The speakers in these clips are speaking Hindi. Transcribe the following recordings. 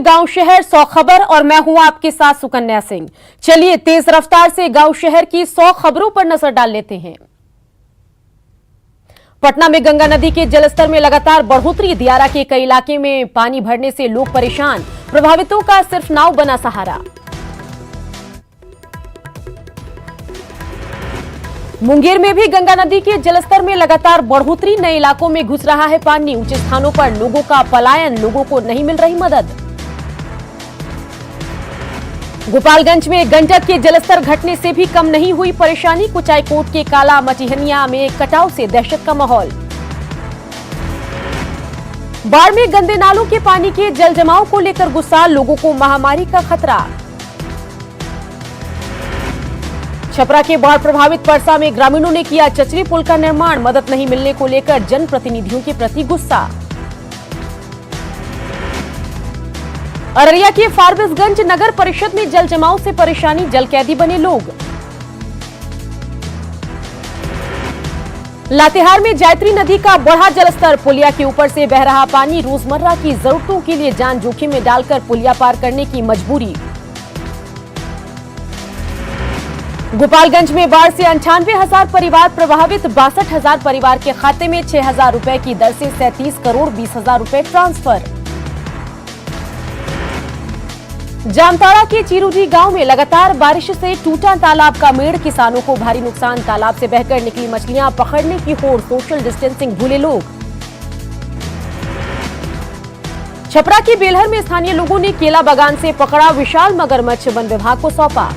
गांव शहर 100 खबर और मैं हूं आपके साथ सुकन्या सिंह। चलिए तेज रफ्तार से गांव शहर की 100 खबरों पर नजर डाल लेते हैं। पटना में गंगा नदी के जलस्तर में लगातार बढ़ोतरी, दियारा के कई इलाके में पानी भरने से लोग परेशान, प्रभावितों का सिर्फ नाव बना सहारा। मुंगेर में भी गंगा नदी के जलस्तर में लगातार बढ़ोतरी, नए इलाकों में घुस रहा है पानी, ऊंचे स्थानों पर लोगों का पलायन, लोगों को नहीं मिल रही मदद। गोपालगंज में गंडक के जलस्तर घटने से भी कम नहीं हुई परेशानी, कुचायकोट के काला मटिहनिया में कटाव से दहशत का माहौल। बाढ़ में गंदे नालों के पानी के जल जमाव को लेकर गुस्सा, लोगों को महामारी का खतरा। छपरा के बाढ़ प्रभावित परसा में ग्रामीणों ने किया चचरी पुल का निर्माण, मदद नहीं मिलने को लेकर जनप्रतिनिधियों के प्रति गुस्सा। अररिया के फारबिसगंज नगर परिषद में जल जमाव से परेशानी, जल कैदी बने लोग। लातेहार में जायत्री नदी का बढ़ा जलस्तर, पुलिया के ऊपर से बह रहा पानी, रोजमर्रा की जरूरतों के लिए जान जोखिम में डालकर पुलिया पार करने की मजबूरी। गोपालगंज में बाढ़ से 98,000 परिवार प्रभावित, 62,000 परिवार के खाते में 6,000 रुपए की दर से 37 करोड़ 20,000 रुपए ट्रांसफर। जामताड़ा के चिरूडी गांव में लगातार बारिश से टूटा तालाब का मेड़, किसानों को भारी नुकसान, तालाब से बहकर निकली मछलियां पकड़ने की होड़, सोशल डिस्टेंसिंग भूले लोग। छपरा के बेलहर में स्थानीय लोगों ने केला बागान से पकड़ा विशाल मगरमच्छ, वन विभाग को सौंपा।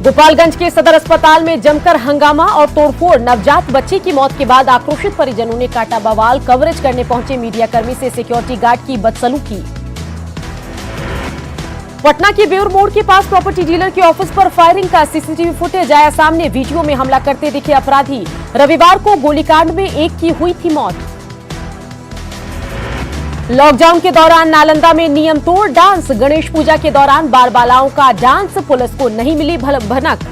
गोपालगंज के सदर अस्पताल में जमकर हंगामा और तोड़फोड़, नवजात बच्चे की मौत के बाद आक्रोशित परिजनों ने काटा बवाल, कवरेज करने पहुंचे मीडिया कर्मी से सिक्योरिटी गार्ड की बदसलूकी। पटना के बेउर मोड़ के पास प्रॉपर्टी डीलर के ऑफिस पर फायरिंग का सीसीटीवी फुटेज आया सामने, वीडियो में हमला करते दिखे अपराधी। रविवार को गोलीकांड में एक की हुई थी मौत। लॉकडाउन के दौरान नालंदा में नियम तोड़ डांस, गणेश पूजा के दौरान बाल बालाओं का डांस, पुलिस को नहीं मिली भनक।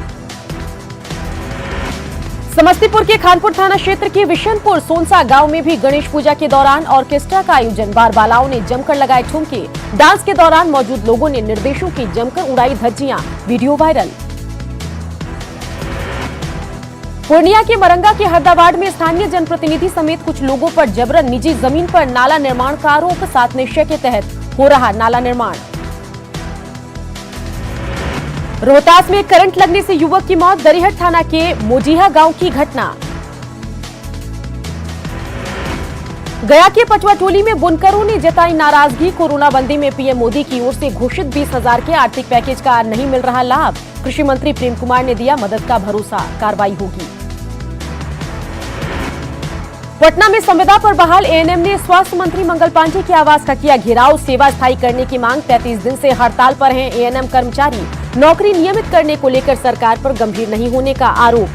समस्तीपुर के खानपुर थाना क्षेत्र के विशनपुर सोनसा गांव में भी गणेश पूजा के दौरान ऑर्केस्ट्रा का आयोजन, बाल बालाओं ने जमकर लगाए ठुमके, डांस के दौरान मौजूद लोगों ने निर्देशों की जमकर उड़ाई धज्जियां, वीडियो वायरल। पूर्णिया के मरंगा के हरदावाड़ में स्थानीय जनप्रतिनिधि समेत कुछ लोगों पर जबरन निजी जमीन पर नाला निर्माण का आरोप, 7 निश्चय के तहत हो रहा नाला निर्माण। रोहतास में करंट लगने से युवक की मौत, दरिहट थाना के मोजीहा गांव की घटना। गया के पटवाटोली में बुनकरों ने जताई नाराजगी, कोरोना बंदी में पीएम मोदी की ओर से घोषित 20,000 के आर्थिक पैकेज का नहीं मिल रहा लाभ, कृषि मंत्री प्रेम कुमार ने दिया मदद का भरोसा, कार्रवाई होगी। पटना में संविदा पर बहाल एएनएम ने स्वास्थ्य मंत्री मंगल पांडे के आवास का किया घेराव, सेवा स्थायी करने की मांग, 33 दिन से हड़ताल पर हैं एएनएम कर्मचारी, नौकरी नियमित करने को लेकर सरकार पर गंभीर नहीं होने का आरोप।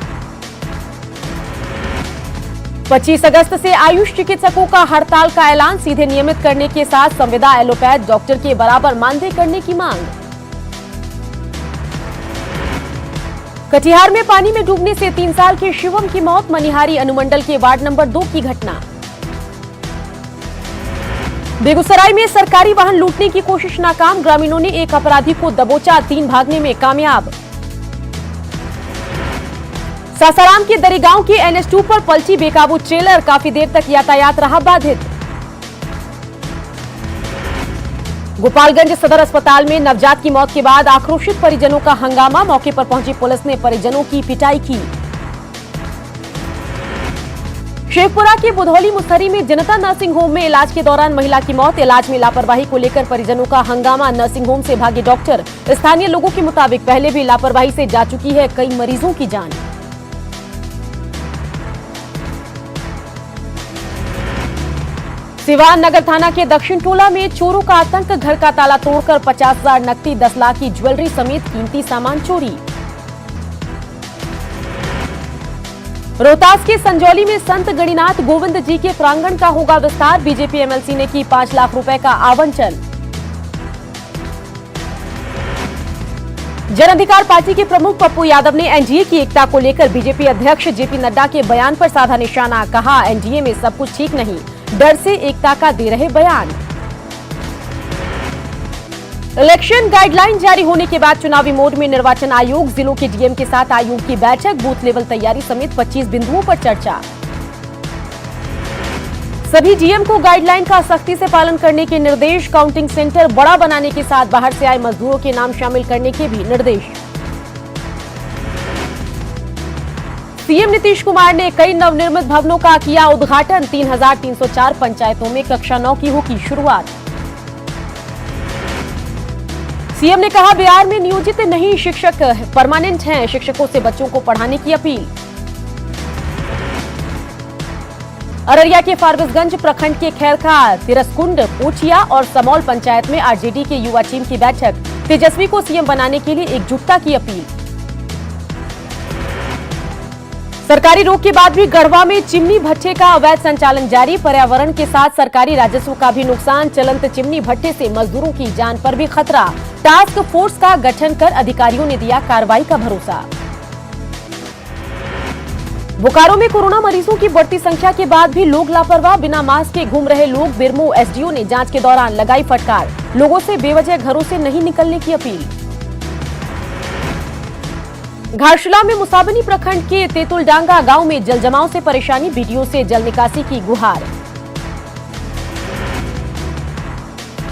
25 अगस्त से आयुष चिकित्सकों का हड़ताल का ऐलान, सीधे नियमित करने के साथ संविदा एलोपैथ डॉक्टर के बराबर मानदेय करने की मांग। कटिहार में पानी में डूबने से 3 साल के शिवम की मौत, मनिहारी अनुमंडल के वार्ड नंबर 2 की घटना। बेगूसराय में सरकारी वाहन लूटने की कोशिश नाकाम, ग्रामीणों ने एक अपराधी को दबोचा, 3 भागने में कामयाब। सासाराम के दरिगांव के NH2 पर पलटी बेकाबू ट्रेलर, काफी देर तक यातायात रहा बाधित। गोपालगंज सदर अस्पताल में नवजात की मौत के बाद आक्रोशित परिजनों का हंगामा, मौके पर पहुंची पुलिस ने परिजनों की पिटाई की। शेखपुरा के बुधौली मुसहरी में जनता नर्सिंग होम में इलाज के दौरान महिला की मौत, इलाज में लापरवाही को लेकर परिजनों का हंगामा, नर्सिंग होम से भागे डॉक्टर। स्थानीय लोगों के मुताबिक पहले भी लापरवाही से जा चुकी है कई मरीजों की जान। सिवान नगर थाना के दक्षिण टोला में चोरों का आतंक, घर का ताला तोड़कर 50,000 नकदी, 10 लाख की ज्वेलरी समेत कीमती सामान चोरी। रोहतास के संजौली में संत गणिनाथ गोविंद जी के प्रांगण का होगा विस्तार, बीजेपी एमएलसी ने की 5 लाख रुपए का आवंटन। जन अधिकार पार्टी के प्रमुख पप्पू यादव ने एनडीए की एकता को लेकर बीजेपी अध्यक्ष जेपी नड्डा के बयान पर साधा निशाना, कहा एनडीए में सब कुछ ठीक नहीं, डर से एकता का दे रहे बयान। इलेक्शन गाइडलाइन जारी होने के बाद चुनावी मोड में निर्वाचन आयोग, जिलों के डीएम के साथ आयोग की बैठक, बूथ लेवल तैयारी समेत 25 बिंदुओं पर चर्चा। सभी डीएम को गाइडलाइन का सख्ती से पालन करने के निर्देश, काउंटिंग सेंटर बड़ा बनाने के साथ बाहर से आए मजदूरों के नाम शामिल करने के भी निर्देश। सीएम नीतीश कुमार ने कई नवनिर्मित भवनों का किया उद्घाटन, 3,304 पंचायतों में कक्षा 9 की होगी शुरुआत। सीएम ने कहा बिहार में नियोजित नहीं शिक्षक परमानेंट हैं, शिक्षकों से बच्चों को पढ़ाने की अपील। अररिया के फारबिसगंज प्रखंड के खैरखा, तिरसकुंड, पोचिया और समौल पंचायत में आरजेडी के युवा टीम की बैठक, तेजस्वी को सीएम बनाने के लिए एकजुटता की अपील। सरकारी रोक के बाद भी गढ़वा में चिमनी भट्ठे का अवैध संचालन जारी, पर्यावरण के साथ सरकारी राजस्व का भी नुकसान, चलंत चिमनी भट्ठे से मजदूरों की जान पर भी खतरा। टास्क फोर्स का गठन कर अधिकारियों ने दिया कार्रवाई का भरोसा। बोकारो में कोरोना मरीजों की बढ़ती संख्या के बाद भी लोग लापरवाह, बिना मास्क के घूम रहे लोग, बिरमो एसडीओ ने जांच के दौरान लगाई फटकार, लोगों से बेवजह घरों से नहीं निकलने की अपील। घाटशिला में मुसाबनी प्रखंड के तेतुलडांगा गांव में जल जमाव से परेशानी, बीडीओ से जल निकासी की गुहार।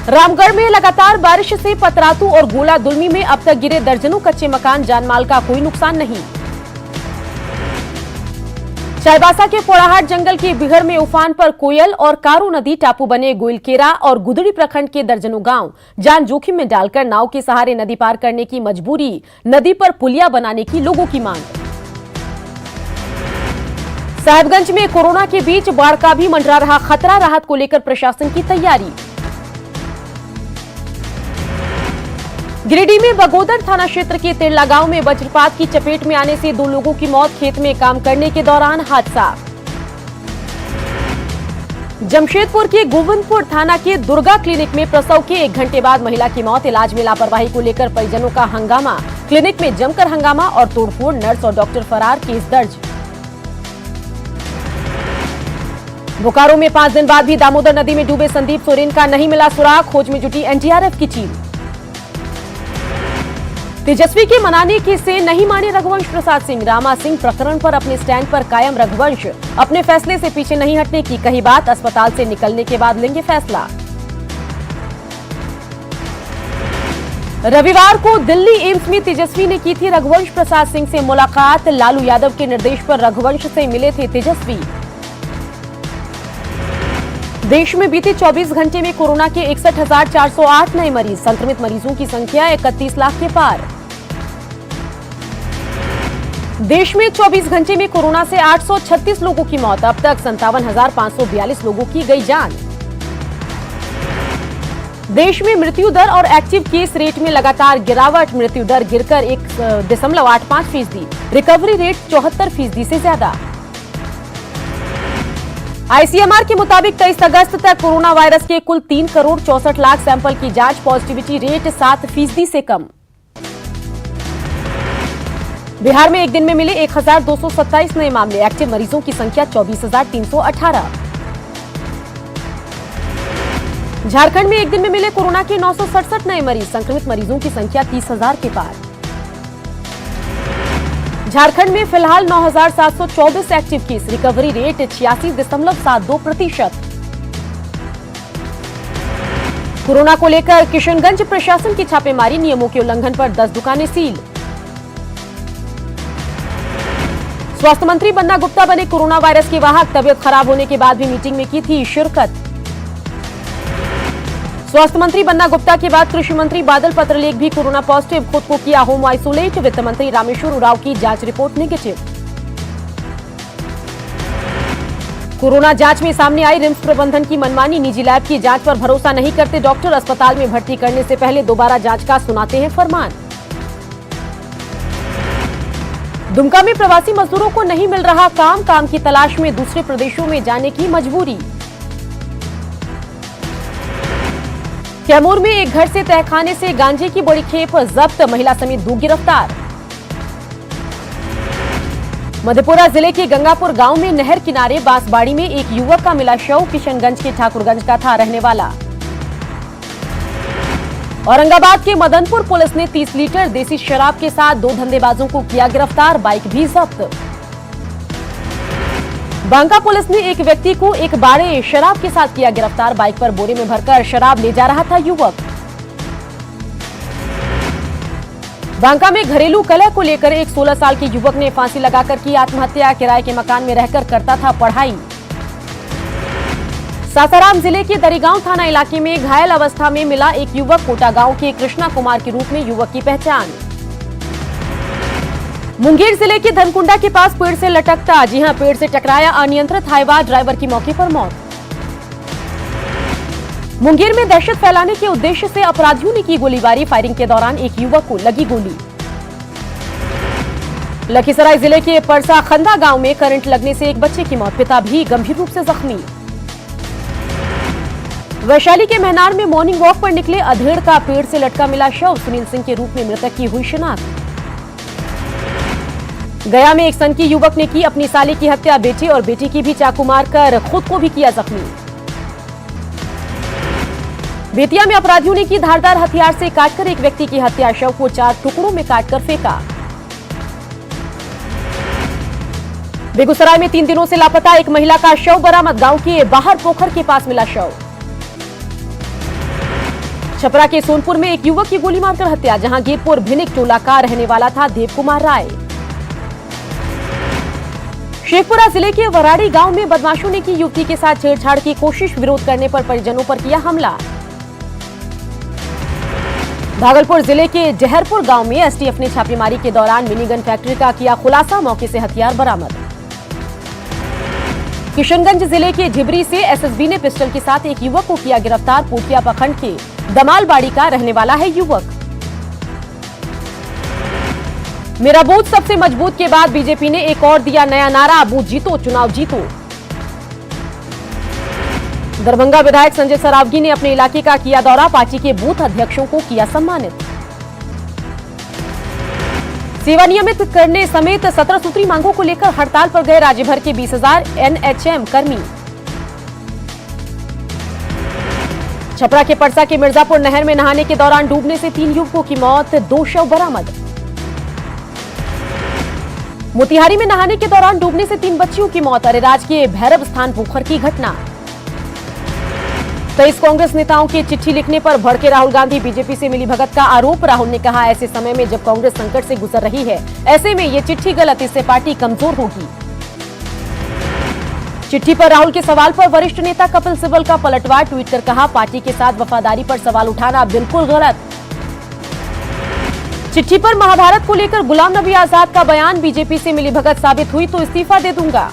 रामगढ़ में लगातार बारिश से पतरातू और गोला दुल्मी में अब तक गिरे दर्जनों कच्चे मकान, जानमाल का कोई नुकसान नहीं। चाईबासा के पोड़ाहाट जंगल के बिघड़ में उफान पर कोयल और कारू नदी टापू बने गोइलकेरा और गुदड़ी प्रखंड के दर्जनों गांव, जान जोखिम में डालकर नाव के सहारे नदी पार करने की मजबूरी, नदी पर पुलिया बनाने की लोगों की मांग। साहिबगंज में कोरोना के बीच बाढ़ का भी मंडरा रहा खतरा, राहत को लेकर प्रशासन की तैयारी। गिरिडीह में बगोदर थाना क्षेत्र के तिरला गांव में वज्रपात की चपेट में आने से 2 लोगों की मौत, खेत में काम करने के दौरान हादसा। जमशेदपुर के गोविंदपुर थाना के दुर्गा क्लिनिक में प्रसव के 1 घंटे बाद महिला की मौत, इलाज में लापरवाही को लेकर परिजनों का हंगामा, क्लिनिक में जमकर हंगामा और तोड़फोड़, नर्स और डॉक्टर फरार, केस दर्ज। बोकारो में 5 दिन बाद भी दामोदर नदी में डूबे संदीप सोरेन का नहीं मिला सुराग, खोज में जुटी एनडीआरएफ की टीम। तेजस्वी के मनाने की से नहीं माने रघुवंश प्रसाद सिंह, रामा सिंह प्रकरण पर अपने स्टैंड पर कायम रघुवंश, अपने फैसले से पीछे नहीं हटने की कही बात, अस्पताल से निकलने के बाद लेंगे फैसला। रविवार को दिल्ली एम्स में तेजस्वी ने की थी रघुवंश प्रसाद सिंह से मुलाकात, लालू यादव के निर्देश पर रघुवंश से मिले थे तेजस्वी। देश में बीते 24 घंटे में कोरोना के 61,408 नए मरीज, संक्रमित मरीजों की संख्या 31 लाख के पार। देश में 24 घंटे में कोरोना से 836 लोगों की मौत, अब तक 57,542 लोगों की गई जान। देश में मृत्यु दर और एक्टिव केस रेट में लगातार गिरावट, मृत्यु दर गिरकर 1.85%, रिकवरी रेट 74% से ज्यादा। आईसीएमआर के मुताबिक 23 अगस्त तक कोरोना वायरस के कुल 3 करोड़ 64 लाख सैंपल की जांच, पॉजिटिविटी रेट 7% से कम। बिहार में एक दिन में मिले 1,227 नए मामले, एक्टिव मरीजों की संख्या 24,318। झारखंड में एक दिन में मिले कोरोना के 967 नए मरीज, संक्रमित मरीजों की संख्या 30,000 के पार। झारखंड में फिलहाल 9,724 active case, recovery rate 86.72%। Corona को लेकर किशनगंज प्रशासन की छापेमारी, नियमों के उल्लंघन पर 10 दुकानें सील। स्वास्थ्य मंत्री बन्ना गुप्ता बने कोरोना वायरस के वाहक, तबियत खराब होने के बाद भी मीटिंग में की थी शिरकत। स्वास्थ्य मंत्री बन्ना गुप्ता के बाद कृषि मंत्री बादल पत्रलेख भी कोरोना पॉजिटिव, खुद को किया होम आइसोलेट। वित्त मंत्री रामेश्वर उरांव की जांच रिपोर्ट नेगेटिव। कोरोना जांच में सामने आई रिम्स प्रबंधन की मनमानी, निजी लैब की जांच पर भरोसा नहीं करते डॉक्टर, अस्पताल में भर्ती करने से पहले दोबारा जांच का सुनाते हैं फरमान। दुमका में प्रवासी मजदूरों को नहीं मिल रहा काम की तलाश में दूसरे प्रदेशों में जाने की मजबूरी। कैमूर में एक घर से तहखाने से गांजे की बड़ी खेप जब्त, महिला समेत 2 गिरफ्तार। मधेपुरा जिले के गंगापुर गांव में नहर किनारे बांसबाड़ी में एक युवक का मिला शव, किशनगंज के ठाकुरगंज का था रहने वाला। औरंगाबाद के मदनपुर पुलिस ने 30 लीटर देसी शराब के साथ 2 धंधेबाजों को किया गिरफ्तार, बाइक भी जब्त। बांका पुलिस ने एक व्यक्ति को एक बाड़े शराब के साथ किया गिरफ्तार, बाइक पर बोरे में भरकर शराब ले जा रहा था युवक। बांका में घरेलू कलह को लेकर एक 16 साल के युवक ने फांसी लगाकर की आत्महत्या, किराए के मकान में रहकर करता था पढ़ाई। सासाराम जिले के दरिगांव थाना इलाके में घायल अवस्था में मिला एक युवक, कोटा गांव के कृष्णा कुमार के रूप में युवक की पहचान। मुंगेर जिले के धनकुंडा के पास पेड़ से लटकता, जी हां, पेड़ से टकराया अनियंत्रित हाईवा, ड्राइवर की मौके पर मौत। मुंगेर में दहशत फैलाने के उद्देश्य से अपराधियों ने की गोलीबारी, फायरिंग के दौरान एक युवक को लगी गोली। लखीसराय जिले के परसा खंदा गांव में करंट लगने से एक बच्चे की मौत, पिता भी गंभीर रूप से जख्मी। वैशाली के महनार में मॉर्निंग वॉक पर निकले अधेड़ का पेड़ से लटका मिला शव, सुनील सिंह के रूप में मृतक की हुई शिनाख्त। गया में एक सनकी युवक ने की अपनी साली की हत्या, बेटे और बेटी की भी चाकू मारकर खुद को भी किया जख्मी। बेतिया में अपराधियों ने की धारदार हथियार से काटकर एक व्यक्ति की हत्या, शव को 4 टुकड़ों में काटकर फेंका। बेगूसराय में 3 दिनों से लापता एक महिला का शव बरामद, गांव के बाहर पोखर के पास मिला शव। छपरा के सोनपुर में एक युवक की गोली मारकर हत्या, जहांगीरपुर भिनिक टोला का रहने वाला था देव कुमार राय। शेखपुरा जिले के वराड़ी गांव में बदमाशों ने की युवती के साथ छेड़छाड़ की कोशिश, विरोध करने पर परिजनों पर किया हमला। भागलपुर जिले के जहरपुर गांव में एसटीएफ ने छापेमारी के दौरान मिनीगन फैक्ट्री का किया खुलासा, मौके से हथियार बरामद। किशनगंज जिले के झिबरी से एसएसबी ने पिस्टल के साथ एक युवक को किया गिरफ्तार, पूटिया प्रखंड के दमालबाड़ी का रहने वाला है युवक। मेरा बूथ सबसे मजबूत के बाद बीजेपी ने एक और दिया नया नारा, बूथ जीतो चुनाव जीतो। दरभंगा विधायक संजय सरावगी ने अपने इलाके का किया दौरा, पार्टी के बूथ अध्यक्षों को किया सम्मानित। सेवा नियमित करने समेत 17 सूत्री मांगों को लेकर हड़ताल पर गए राज्य भर के 20,000 एनएचएम कर्मी। छपरा के परसा के मिर्जापुर नहर में नहाने के दौरान डूबने से 3 युवकों की मौत, 2 शव बरामद। मोतिहारी में नहाने के दौरान डूबने से 3 बच्चियों की मौत, अरेराज के भैरव स्थान पोखर की घटना। 23 कांग्रेस नेताओं की चिट्ठी लिखने पर भड़के राहुल गांधी, बीजेपी से मिलीभगत का आरोप। राहुल ने कहा, ऐसे समय में जब कांग्रेस संकट से गुजर रही है, ऐसे में ये चिट्ठी गलत, इससे पार्टी कमजोर होगी। चिट्ठी पर राहुल के सवाल पर वरिष्ठ नेता कपिल सिब्बल का पलटवार, ट्वीट कर कहा, पार्टी के साथ वफादारी पर सवाल उठाना बिल्कुल गलत। चिट्ठी पर महाभारत को लेकर गुलाम नबी आजाद का बयान, बीजेपी से मिलीभगत साबित हुई तो इस्तीफा दे दूंगा।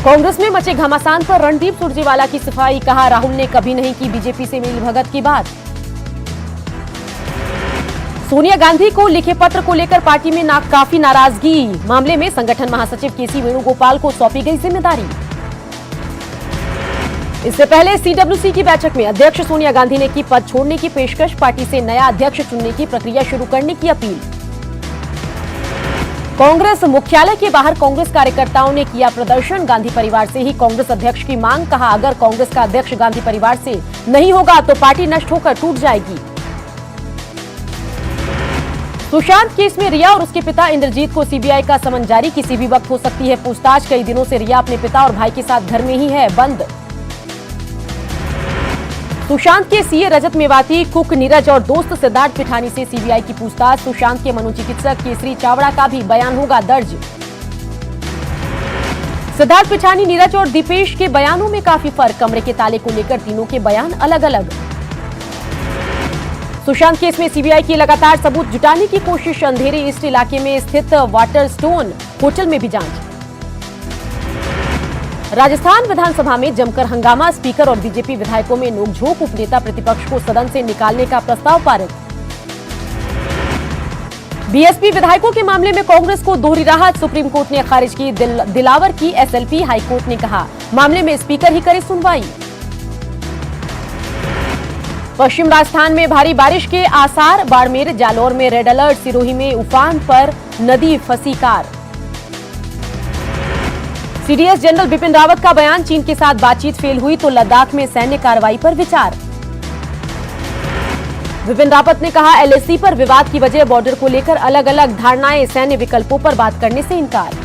कांग्रेस में मचे घमासान पर रणदीप सुरजेवाला की सफाई, कहा, राहुल ने कभी नहीं की बीजेपी से मिलीभगत की बात। सोनिया गांधी को लिखे पत्र को लेकर पार्टी में काफी नाराजगी, मामले में संगठन महासचिव केसी वेणुगोपाल को सौंपी गई जिम्मेदारी। इससे पहले सीडब्ल्यूसी की बैठक में अध्यक्ष सोनिया गांधी ने की पद छोड़ने की पेशकश, पार्टी से नया अध्यक्ष चुनने की प्रक्रिया शुरू करने की अपील। कांग्रेस मुख्यालय के बाहर कांग्रेस कार्यकर्ताओं ने किया प्रदर्शन, गांधी परिवार से ही कांग्रेस अध्यक्ष की मांग, कहा, अगर कांग्रेस का अध्यक्ष गांधी परिवार से नहीं होगा तो पार्टी नष्ट होकर टूट जाएगी। सुशांत केस में रिया और उसके पिता इंद्रजीत को सीबीआई का समन जारी, किसी भी वक्त हो सकती है पूछताछ। कई दिनों से रिया अपने पिता और भाई के साथ घर में ही है बंद। सुशांत के सीए रजत मेवाती, कुक नीरज और दोस्त सिद्धार्थ पिठानी से सीबीआई की पूछताछ। सुशांत के मनोचिकित्सक केसरी चावड़ा का भी बयान होगा दर्ज। सिद्धार्थ पिठानी, नीरज और दीपेश के बयानों में काफी फर्क, कमरे के ताले को लेकर तीनों के बयान अलग अलग। सुशांत केस में सीबीआई की लगातार सबूत जुटाने की कोशिश, अंधेरी ईस्ट इलाके में स्थित वाटरस्टोन होटल में भी जांच। राजस्थान विधानसभा में जमकर हंगामा, स्पीकर और बीजेपी विधायकों में नोकझोंक, उपनेता प्रतिपक्ष को सदन से निकालने का प्रस्ताव पारित। बीएसपी विधायकों के मामले में कांग्रेस को दोहरी राहत, सुप्रीम कोर्ट ने खारिज की दिलावर की एसएलपी, हाईकोर्ट ने कहा मामले में स्पीकर ही करे सुनवाई। पश्चिम राजस्थान में भारी बारिश के आसार, बाड़मेर जालौर में रेड अलर्ट, सिरोही में उफान पर नदी फंसी car. CDS general Bipin Rawat का बयान, चीन के साथ बातचीत फेल हुई तो लद्दाख में सैन्य कार्रवाई पर विचार। विपिन रावत ने कहा, एलएसी पर विवाद की वजह बॉर्डर को लेकर अलग अलग धारणाएं, सैन्य विकल्पों पर बात करने से इनकार।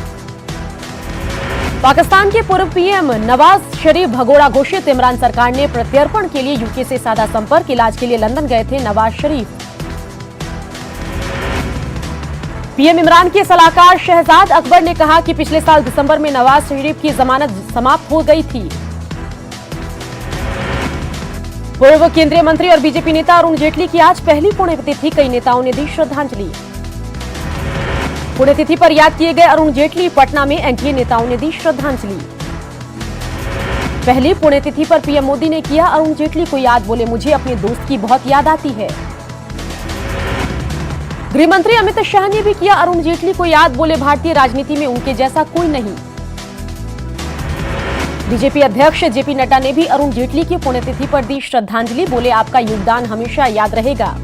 पाकिस्तान के पूर्व पीएम नवाज शरीफ भगोड़ा घोषित, इमरान सरकार ने प्रत्यर्पण के लिए यूके से साधा संपर्क, इलाज के लिए लंदन गए थे नवाज शरीफ। पीएम इमरान के सलाहकार शहजाद अकबर ने कहा कि पिछले साल दिसंबर में नवाज शरीफ की जमानत समाप्त हो गई थी। पूर्व केंद्रीय मंत्री और बीजेपी नेता अरुण जेटली की आज पहली पुण्यतिथि, कई नेताओं ने दी श्रद्धांजलि। पुण्यतिथि पर याद किए गए अरुण जेटली, पटना में एनडीए नेताओं ने दी श्रद्धांजलि। पहली पुण्यतिथि पर पीएम मोदी ने किया अरुण जेटली को याद, बोले मुझे अपने दोस्त की बहुत याद आती है। गृह मंत्री अमित शाह ने भी किया अरुण जेटली को याद, बोले भारतीय राजनीति में उनके जैसा कोई नहीं। बीजेपी अध्यक्ष जेपी नड्डा ने भी अरुण जेटली की पुण्यतिथि पर दी श्रद्धांजलि, बोले आपका योगदान हमेशा याद रहेगा।